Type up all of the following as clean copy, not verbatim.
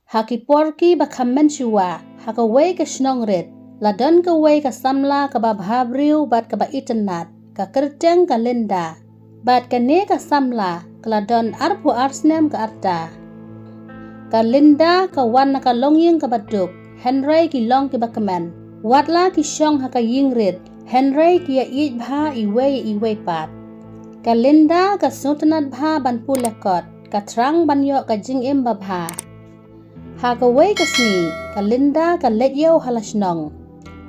Haki porki bakamen shua, haka way ka shnong red, ladan ka way ka samla ka babhabriu bat ka ba itanat, ka kerteng ka linda, bat ka ne ka samla, ka ladan arpu arsnem ka arta. Ka linda ka wan ka longying ka baduk, Henry ki long ki bakamen, watla ki shong haka ying red, Henry ki ya iit bha iway pat. Ka linda ka sutanat bha ban pulakot, ka trang banyo ka jing im babha. Haka way ka sni, ka linda ka let yaw halasnong.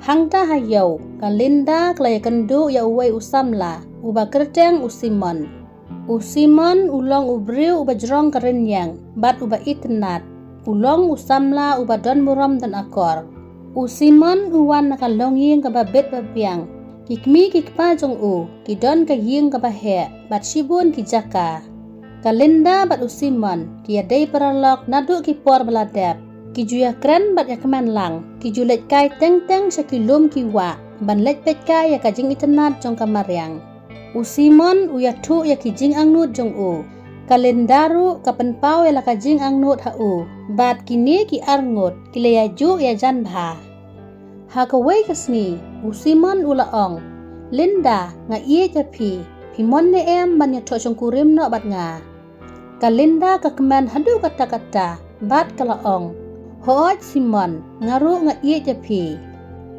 Hangta hayaw, ka linda ka layakandu ya uway usamla, uba kerteng usimon. Usimon ulong ubriu uba jerong ka rinyang, bat uba itanat. Ulong usamla uba don muram dan akor. Usimon uwan naka longying ka babet babiang. Kikmi kikpa jong ki don ka ying ka bahe, bat shibun ki jaka. Kalinda bat usimon, ki adai paralok nadu ki por beladep. Ki juya kren bat yakman lang, ki julet kai teng-teng syakilum ki wa, ban let pet kai ya kajing itanat jong kamaryang. Usimon uyatu ya ki jing angnut jong Kalendaru kapenpau ya la kajing angnut bat kini ki arngut, ki layaju ya janbha. Hakaway kasni, usimon ulaong, Linda nga iye japi, pimon ne ban ya tok kurim no bat nga. Kalinda kakman hadu kata-kata, bat kalaong. Hoot Simon, ngaru nga iye japi.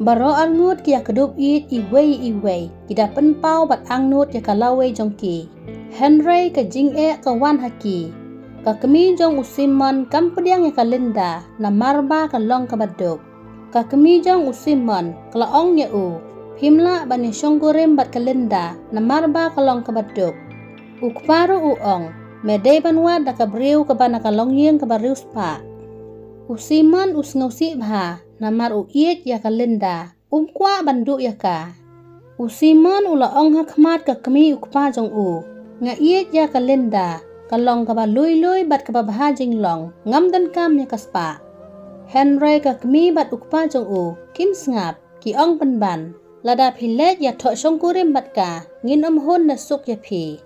Baro angut kia kedup iit iway, kida penpau bat angnut ya kalaway jongki. Henry ka jing kawan haki. Kakemi jong usimon kampediang ya Kalinda, na marba kalong kabaduk. Kakemi jong usimon, kalaong ya Himla ban ya syongkurim bat Kalinda, na marba kalong kabaduk. Ukparu uong. Medai banwa da kabriu ka bana kalongyeng ka bariu spa. Usiman usngausi bha namar uiet ya Kalinda, kwa bandu ya ka. Usiman ulaong hakmat ka kami ukpa jong nga iet ya Kalinda, kalong ka ba luy bat ka babha jinglong, ngam dan kam ya kaspa. Henry ka kami bat ukpa jong kim sngap, ki ong penban, lada pilet ya tok syongkurim bat ka, ngin hon na suk ya pi.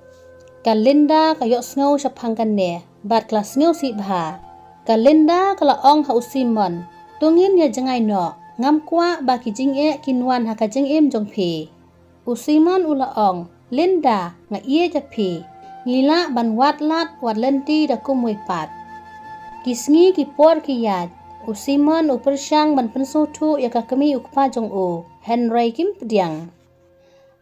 Kalinda kayok sngaw sa pangkane, bat kelas sngaw si bha. Kalinda kalaong ha usimon, tungin ya jengay no, ngam kwa ba ki jing kinwan ha ka jing jong pi. Usimon ulaong, Linda nga iye japi, ngila ban wat lenti da kumwe pat. Kisngi ki por ki yad, usimon upersyang ban pensutu ya ka kami ukpa jong Henry kim pediang.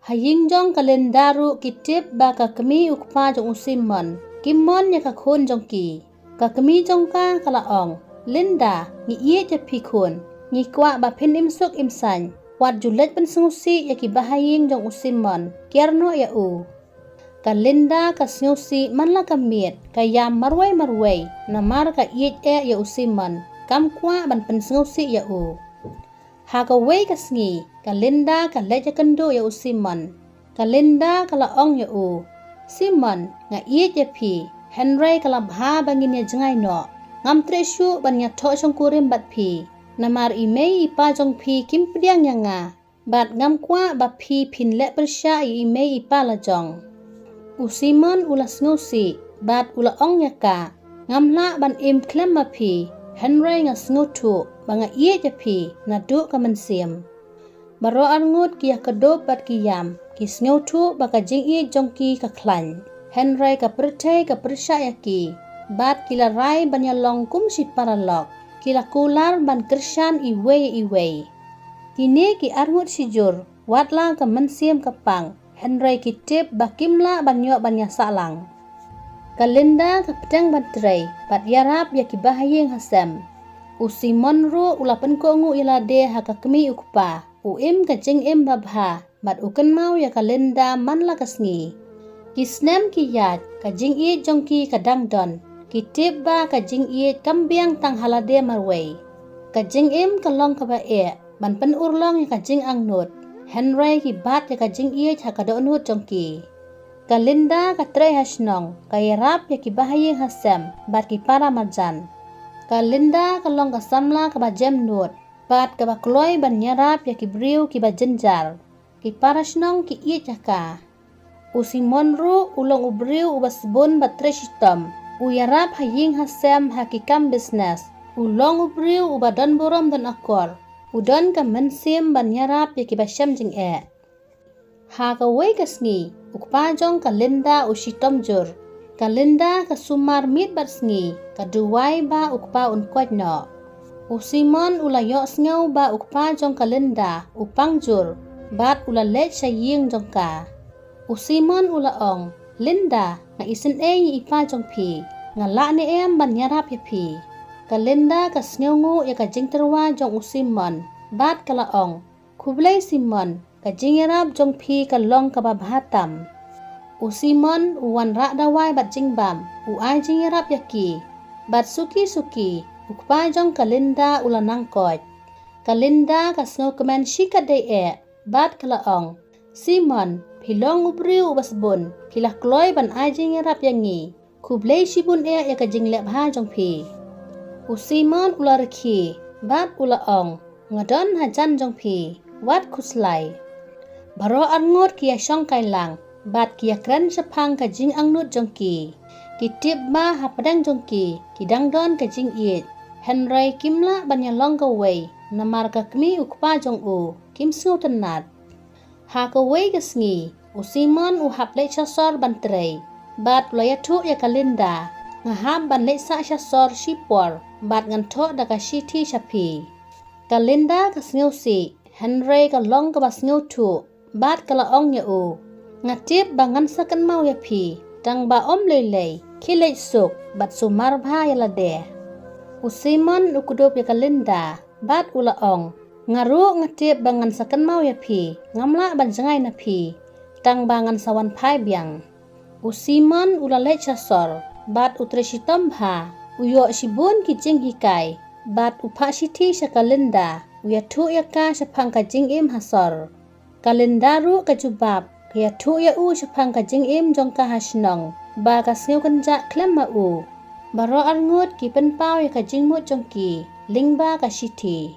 Haying jong kalendaru kitip ba ka kami ukpa jong usimon, kimon ya ka khun jong ki. Ka kami jong ka kalaong, Linda ngi iye japi khun, ngi kwa ba pin imsuk imsan, wat julet pensusi ya ki bahaying jong usimon, kierno ya Ka Linda ka snusi manla ka miet, ka yam marway, namar ka iye ya usimon, kam kwa ban pensusi ya Hakaway kasngi, Kalinda ka leja kendo ya usimon. Kalinda kalaong ya Simon nga iye japi, Henry kalabha bangin ya jengay no. Ngam tresyu ban ya tok syongkurim bat pi. Namar imei ipa jong pi kim pediang ya nga. Bat ngam kwa ba pi pinlek persya imei ipa la jong. Usimon ulas ngusi, bat ulaong ya ka. Ngamla ban im klem ma pi, Henry nga sngutu, banga iye japi, nadu ka mensim. Baro arngut kia kedop bat kiyam, ki sngutu baka jing iye jongki ka klan. Henry ka pertai ka persya yaki, bat kila rai banyalong kum si paralok, kila kular ban kersyan iway. Kini ki arngut sijur, watla ka mensim kapang, Henry kitip bakimla banyo banya salang. Kalinda ka pedang batray, bat yarap ya ki bahayeng hasem. Usimon ru ulapan ko ngu ilade ha ka kemi ukpa, ka jing babha, bat uken mau ya Kalinda manla kasngi. Kisnem ki yad, ka jing jongki ka dangdon, kitip ba ka jing kambiang tang halade marway. Ka jing kalong ka ba ban pen urlong ya ka jing angnut. Henry ki bat ya ka jing ha ka donut jongki. Kalinda ka tray hasnong, ka yarap ya ki bahayeng hasem, bat ki para marjan. Kalinda kalong ka samla ka ba jem nut, bat ka ba kloy ban yarap ya ki briu ki ba jenjar. Ki para snong ki jaka. Usimon ru ulong ubriu ubas bun bat treshitom, uyarap haying hasem hakikam business, Ulong ubriu ubadan boram dan akor. Udan ka mensim ban nyarap ya kibasham jing e. Ha ka wei ka sngi. Ukpajong ka linda ushitom jur. Ka linda ka sumar mit bat sngi. Ka duwai ba ukpa unkwaj no. Usimon ulayok sngaw ba ukpajong ka linda upang jur. Bat ulalej saying jong ka. Usimon ulaong. Linda nga isin e ipajong pi. Nga la ni em ban nyarap ya pi. Kalinda ka sngawngu ya ka jing terwa jong usimon. Bat kalaong. Kublay simon. Ka jing yarap jong pi ka long ka babhatam. Usimon uwan rak dawai bat jing bam. Uay jing yarap ya ki. Bat suki-suki. Ukpa jong kalinda ulanang koj. Kalinda ka sngaw kemen shikat day e. Bat kalaong. Simon. Pilong ubriu ubasbun. Pilah kloy ban ay jing yarap yangi. Kublay shibun e ya ka jing lep ha jong pi. Usimon ula rekhi, bat ula ong, ngadon hajan jong pi, wat kuslay. Baro arngot kia syong kai lang, bat kia kren sepang ka jing angnut jong ki. Kitip ba hapadang jong ki dangdon ka jing iit. Henry kimla banyalong ka way, namar ka kmi ukpa jong u, kim sngaw tenat. Ha ka way ka sngi, Usimon haplay syasor bantray, bat ulayatu ya kalinda. Ngaham ban leksa syasor shipor, bat ngantok da ka shiti syapi. Kalinda ka sngaw si, Henry ka long ka ba sngaw tu, bat ka laong ya u. Ngatip ba ngansa kan mau ya pi, tang ba om lelay, kilay suk, bat sumar bha ya lade. Usimon ukudup ya kalinda, bat ulaong. Ngaru ngatip ba ngansa kan mau ya pi, ngamla ban jangay na pi, tang ba ngansawan pai biang. Usimon ulalay syasor, bat utresitom bha, uyok shibun ki jing hikai, bat upak shiti sya kalinda, uyatu ya ka syapang ka jing im hasor. Kalinda ru ka jubab, uyatu ya u syapang ka jing im jong ka hasnong, ba ka sngaw kanjak klem ma u. Baro arngut ki penpau ya ka jing mut jong ki, lingba ka shiti.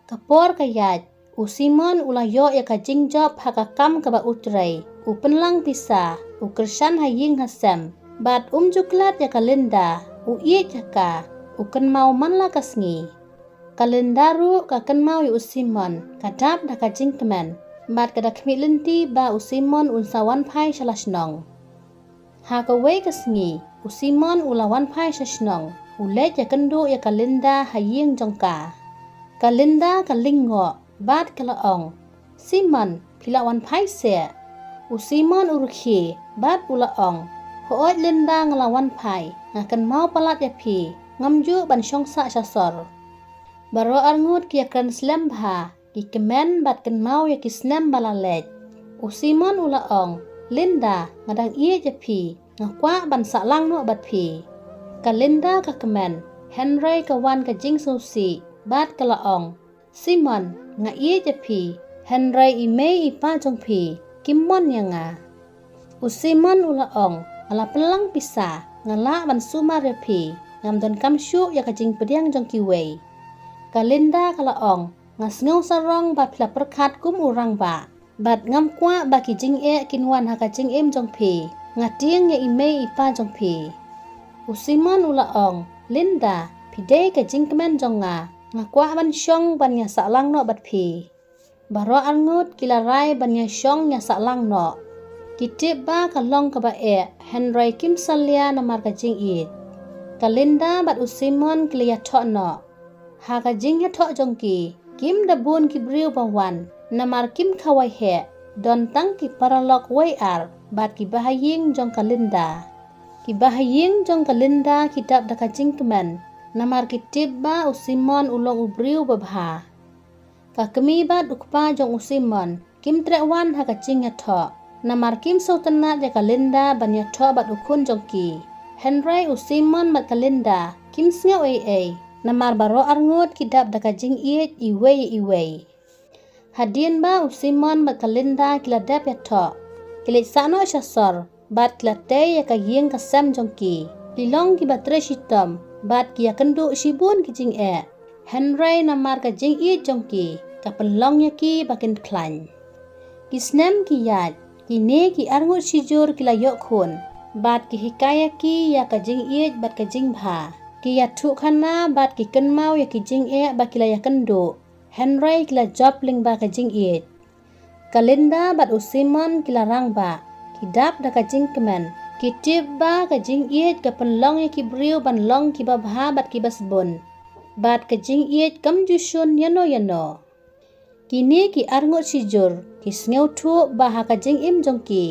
Kapor ka yaj, Usimon ulayok ya ka jing job hakakam ka ba utray, upenlang pisa, ukersan haying hasem. Bat juklat ya kalinda, uiit ya ka, uken mau manla ka sngi. Kalinda ru ka ken mau ya Usimon, kadap da ka jing kemen. Bat kada kmi linti ba Usimon unsawan pai shalasnong. Ha ka way ka sngi, Usimon ulawan pai shasnong, ulet ya kendu ya kalinda haying jong ka. Kalinda ka linggo, bat kalaong. Simon, pilawan pai se. Usimon urukhi, bat ulaong. Hoot linda ngelawan pai, ngakan mau palat ya pi, ngamju ban syongsa syasor. Baro arngut kia kran slam bha, ki kemen bat ken mau ya kisnem balalet. Usimon ulaong, linda ngadang iya ya pi, ngakwa ban saklang no bat pi. Kalinda ka kemen, Henry kawan ka jing susi, bat kalaong. Simon, nga iya ya pi, Henry imei ipa jong pi, kimon ya nga. Usimon ulaong, ala pelang pisa, ngala ban sumar ya pi, ngam don kam syuk ya kajing pediang jong kiwei. Kalinda kalaong, ngasngaw sarong bat pila perkat kum urang ba, bat ngam kwa ba ki jing e kinwan ha kajing im jong pi, ngatiang ya imei ipa jong pi. Usimon ulaong, Linda, pidei kajing kemen jong nga, ngakwa ban syong ban ya saklang no bat pi. Baro arngut kilarai ban ya syong ya saklang no. Kitip ba kalong ka ba e, Henry kim salia namar ka jing it. Kalinda bat Usimon kiliya tok no. Ha ka jing ya tok jong ki, kim dabun ki briu bawan, namar kim kawai he, don tang ki paralok way ar, bat ki bahaying jong Kalinda. Ki bahaying jong Kalinda kitap da ka jing kemen, namar kitip ba Usimon ulong ubriu babha. Ka kemi bat ukpa jong Usimon, kim trekwan ha ka jing ya tok. Namar kim sultanat ya Kalinda banyak tok bat ukun jongki. Henry Usimon bat Kalinda, kim sngaw ai. Namar baro arngut kidap da kajing iet iwei. Hadien ba Usimon bat Kalinda kiladap ya tok. Kilit sakno syasor, bat kilate ya kagiyeng kasam jongki. Lilong ki batre shitom, bat kia kenduk shibun kijing e. Henry namar kajing iet jongki, kapelong ya ki bakin klan. Kisnem ki yad, kini ki arngut sijur kilayok kun, bat ki hikaya ki ya kajing iet bat kajing bha. ki yatu khana bat ki kan mau ya ki jing bat ki la ya kan do Henry ki la job ling ba ka jing Kalinda bat usimon ki la rang ba ki dap da ka jing kemen ki tip ba ka jing ka penlong ya ki briu ban long ki ba bha bat ki basbon bat ka jing kam jushun yano kini ki arngot sijur ki sneu thu ba ha ka jing im jongki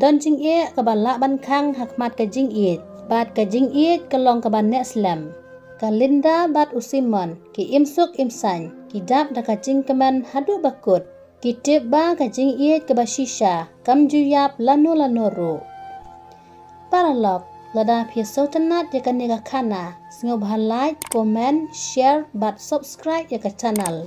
don jing ka ba la ban khang hakmat ka jing bat ka jing ka long ka ban ne slam Kalinda bat usimon ki imsuk imsan ki dap da ka jing kemen hadu bakut ki tip ba ka jing ka ba shisha kam juyap lanu ru Paralog lada pia sautanat ya kan ni ka kana sneu ba like comment share bat subscribe ya ka channel